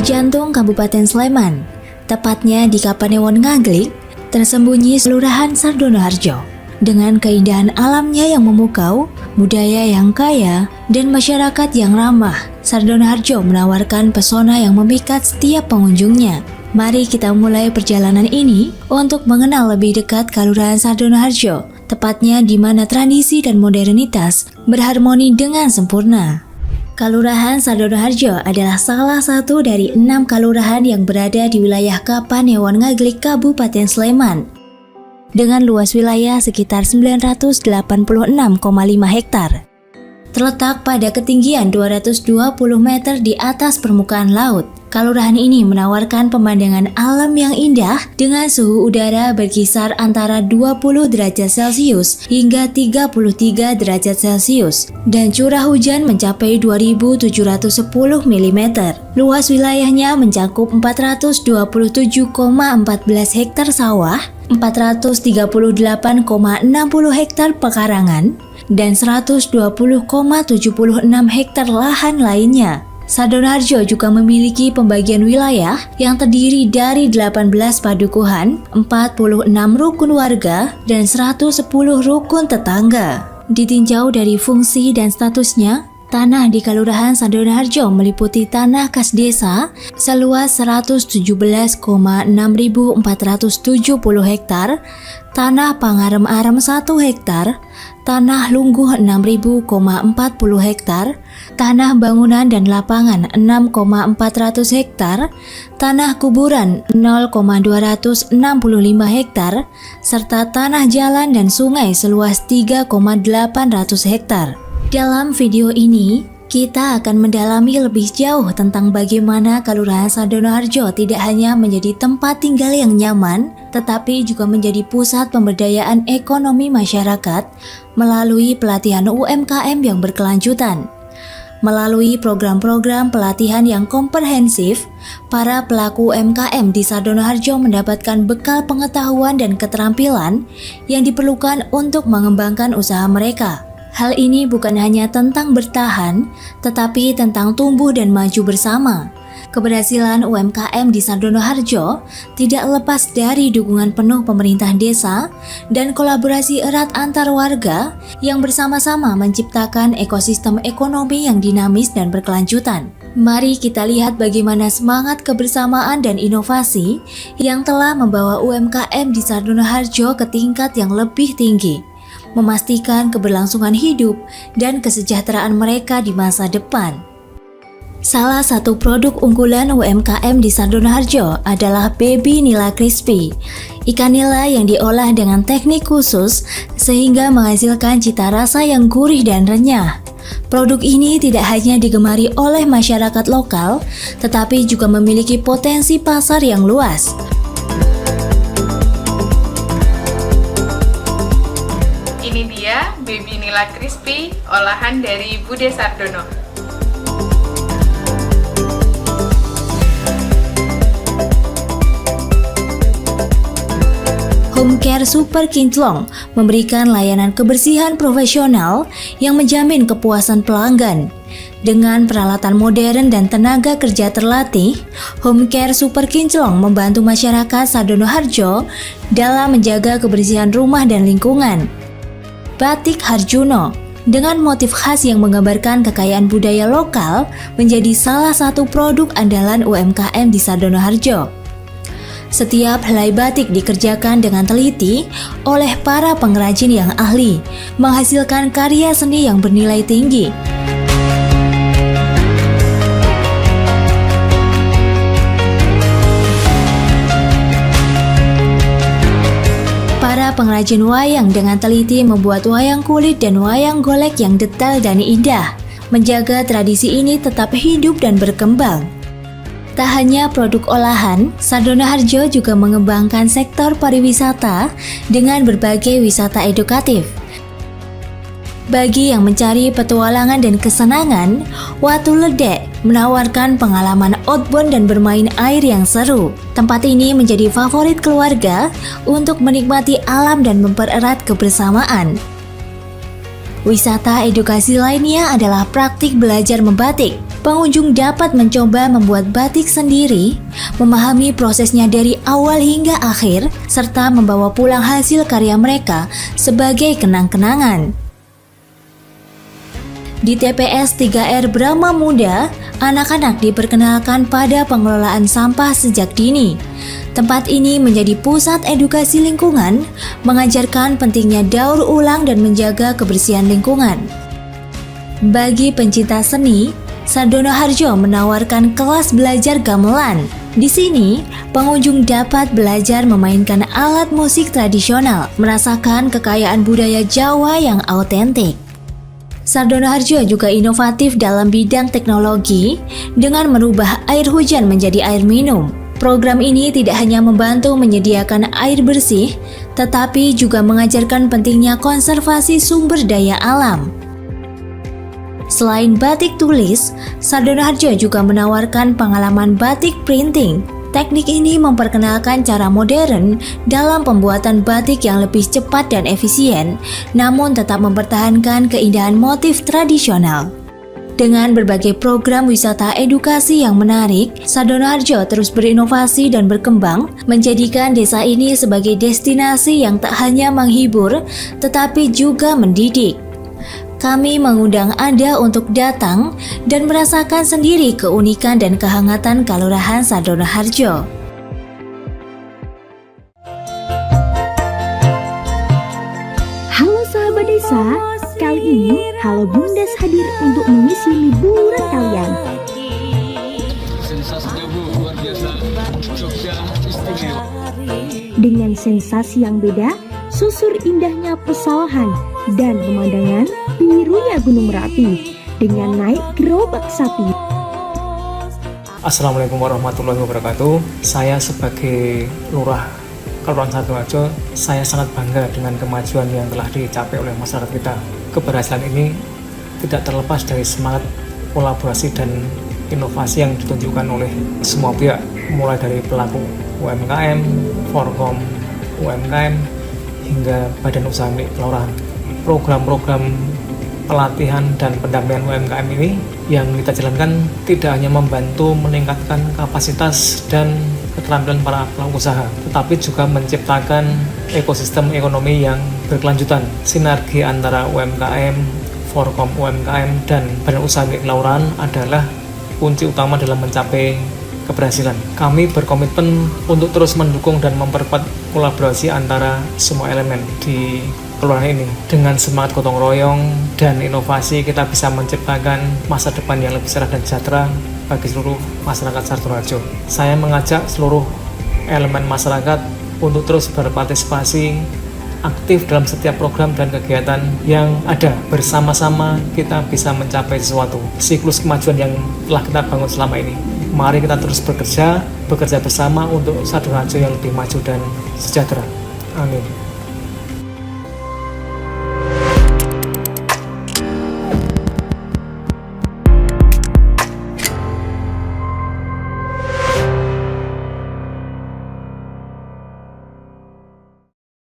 Di jantung Kabupaten Sleman, tepatnya di Kapanewon Ngaglik, tersembunyi Kelurahan Sardonoharjo. Dengan keindahan alamnya yang memukau, budaya yang kaya, dan masyarakat yang ramah, Sardonoharjo menawarkan pesona yang memikat setiap pengunjungnya. Mari kita mulai perjalanan ini untuk mengenal lebih dekat Kelurahan Sardonoharjo, tepatnya di mana tradisi dan modernitas berharmoni dengan sempurna. Kelurahan Sardonoharjo adalah salah satu dari 6 kelurahan yang berada di wilayah Kapanewon Ngaglik, Kabupaten Sleman. Dengan luas wilayah sekitar 986,5 hektar. Terletak pada ketinggian 220 meter di atas permukaan laut, kelurahan ini menawarkan pemandangan alam yang indah dengan suhu udara berkisar antara 20 derajat Celcius hingga 33 derajat Celcius dan curah hujan mencapai 2.710 mm. Luas wilayahnya mencakup 427,14 hektar sawah, 438,60 hektar pekarangan, dan 120,76 hektar lahan lainnya. Sardonoharjo juga memiliki pembagian wilayah yang terdiri dari 18 padukuhan, 46 rukun warga, dan 110 rukun tetangga. Ditinjau dari fungsi dan statusnya, tanah di Kelurahan Sardonoharjo meliputi tanah kas desa seluas 117,6470 hektar, tanah pangarem-arem 1 hektar, tanah lungguh 6.040 hektar, tanah bangunan dan lapangan 6,400 hektar, tanah kuburan 0,265 hektar, serta tanah jalan dan sungai seluas 3,800 hektar. Dalam video ini, kita akan mendalami lebih jauh tentang bagaimana Kelurahan Sardonoharjo tidak hanya menjadi tempat tinggal yang nyaman, tetapi juga menjadi pusat pemberdayaan ekonomi masyarakat melalui pelatihan UMKM yang berkelanjutan. Melalui program-program pelatihan yang komprehensif, para pelaku UMKM di Sardonoharjo mendapatkan bekal pengetahuan dan keterampilan yang diperlukan untuk mengembangkan usaha mereka. Hal ini bukan hanya tentang bertahan, tetapi tentang tumbuh dan maju bersama. Keberhasilan UMKM di Sardonoharjo tidak lepas dari dukungan penuh pemerintah desa dan kolaborasi erat antar warga yang bersama-sama menciptakan ekosistem ekonomi yang dinamis dan berkelanjutan. Mari kita lihat bagaimana semangat kebersamaan dan inovasi yang telah membawa UMKM di Sardonoharjo ke tingkat yang lebih tinggi, memastikan keberlangsungan hidup dan kesejahteraan mereka di masa depan. Salah satu produk unggulan UMKM di Sardonoharjo adalah Baby Nila Crispy, ikan nila yang diolah dengan teknik khusus sehingga menghasilkan cita rasa yang gurih dan renyah. Produk ini tidak hanya digemari oleh masyarakat lokal, tetapi juga memiliki potensi pasar yang luas. Ini dia Baby Nila Crispy, olahan dari Bude Sardono. Home Care Super Kinclong memberikan layanan kebersihan profesional yang menjamin kepuasan pelanggan. Dengan peralatan modern dan tenaga kerja terlatih, Home Care Super Kinclong membantu masyarakat Sardonoharjo dalam menjaga kebersihan rumah dan lingkungan. Batik Harjuno dengan motif khas yang menggambarkan kekayaan budaya lokal menjadi salah satu produk andalan UMKM di Sardonoharjo. Setiap helai batik dikerjakan dengan teliti oleh para pengrajin yang ahli, menghasilkan karya seni yang bernilai tinggi. Para pengrajin wayang dengan teliti membuat wayang kulit dan wayang golek yang detail dan indah, menjaga tradisi ini tetap hidup dan berkembang. Tak hanya produk olahan, Sardonoharjo juga mengembangkan sektor pariwisata dengan berbagai wisata edukatif. Bagi yang mencari petualangan dan kesenangan, Watu Ledek menawarkan pengalaman outbound dan bermain air yang seru. Tempat ini menjadi favorit keluarga untuk menikmati alam dan mempererat kebersamaan. Wisata edukasi lainnya adalah praktik belajar membatik. pengunjung dapat mencoba membuat batik sendiri, memahami prosesnya dari awal hingga akhir, serta membawa pulang hasil karya mereka sebagai kenang-kenangan. Di TPS 3R Brahma Muda, anak-anak diperkenalkan pada pengelolaan sampah sejak dini. Tempat ini menjadi pusat edukasi lingkungan, mengajarkan pentingnya daur ulang dan menjaga kebersihan lingkungan. Bagi pencinta seni, Sardono Harjo menawarkan kelas belajar gamelan. Di sini, pengunjung dapat belajar memainkan alat musik tradisional, merasakan kekayaan budaya Jawa yang autentik. Sardono Harjo juga inovatif dalam bidang teknologi dengan merubah air hujan menjadi air minum. Program ini tidak hanya membantu menyediakan air bersih, tetapi juga mengajarkan pentingnya konservasi sumber daya alam. Selain batik tulis, Sardono Harjo juga menawarkan pengalaman batik printing. Teknik ini memperkenalkan cara modern dalam pembuatan batik yang lebih cepat dan efisien, namun tetap mempertahankan keindahan motif tradisional. Dengan berbagai program wisata edukasi yang menarik, Sardono Harjo terus berinovasi dan berkembang, menjadikan desa ini sebagai destinasi yang tak hanya menghibur, tetapi juga mendidik. Kami mengundang Anda untuk datang dan merasakan sendiri keunikan dan kehangatan Kelurahan Sardono Harjo. Halo sahabat desa, kali ini Halo Bundes hadir untuk mengisi liburan kalian. Sensasinya Bu, luar biasa. Jogja istimewa. Dengan sensasi yang beda, susur indahnya pesawahan dan pemandangan birunya Gunung Merapi dengan naik gerobak sapi. Assalamualaikum warahmatullahi wabarakatuh. Saya sebagai lurah Kelurahan Sardono Harjo, saya sangat bangga dengan kemajuan yang telah dicapai oleh masyarakat kita. Keberhasilan ini tidak terlepas dari semangat kolaborasi dan inovasi yang ditunjukkan oleh semua pihak, mulai dari pelaku UMKM, Forkom UMKM, hingga badan usaha milik kelurahan. Program-program pelatihan dan pendampingan UMKM ini yang kita jalankan tidak hanya membantu meningkatkan kapasitas dan keterampilan para pelaku usaha, tetapi juga menciptakan ekosistem ekonomi yang berkelanjutan. Sinergi antara UMKM, Forkom UMKM, dan badan usaha milik kelurahan adalah kunci utama dalam mencapai keberhasilan. Kami berkomitmen untuk terus mendukung dan memperkuat kolaborasi antara semua elemen di kelurahan ini. Dengan semangat gotong royong dan inovasi, kita bisa menciptakan masa depan yang lebih cerah dan sejahtera bagi seluruh masyarakat Sardono Harjo. Saya mengajak seluruh elemen masyarakat untuk terus berpartisipasi aktif dalam setiap program dan kegiatan yang ada. Bersama-sama kita bisa mencapai sesuatu. Siklus kemajuan yang telah kita bangun selama ini. Mari kita terus bekerja bersama untuk Sardono Harjo yang lebih maju dan sejahtera. Amin.